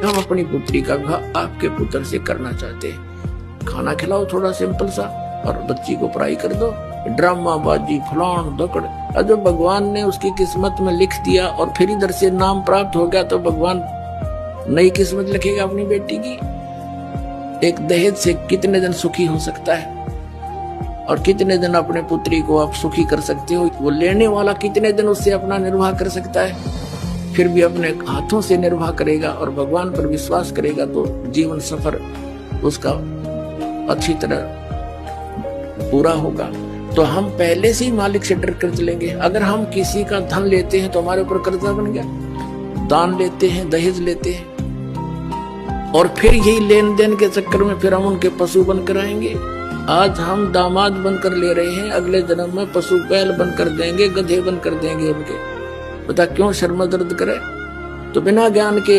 हम अपनी पुत्री का विवाह आपके पुत्र से करना चाहते हैं। खाना खिलाओ थोड़ा सिंपल सा, और बच्ची को पढ़ाई कर दो। ड्रामाबाजी फलान दकड़, जो भगवान ने उसकी किस्मत में लिख दिया और फिर इधर से नाम प्राप्त हो गया तो भगवान नई किस्मत लिखेगा अपनी बेटी की। एक दहेज से कितने दिन सुखी हो सकता है, और कितने दिन अपने पुत्री को आप सुखी कर सकते हो। वो लेने वाला कितने दिन उससे अपना निर्वाह कर सकता है। फिर भी अपने हाथों से निर्वाह करेगा और भगवान पर विश्वास करेगा तो जीवन सफर उसका अच्छी तरह पूरा होगा। तो हम पहले से ही मालिक से डर कर चलेंगे। अगर हम किसी का धन लेते हैं तो हमारे ऊपर कर्जा बन गया, दान लेते हैं, दहेज लेते हैं, और फिर यही लेन देन के चक्कर में फिर हम उनके पशु बनकर आएंगे। आज हम दामाद बनकर ले रहे हैं, अगले जन्म में पशु बैल बनकर देंगे, गधे बनकर देंगे उनके। बता क्यों शर्म दर्द करे। तो बिना ज्ञान के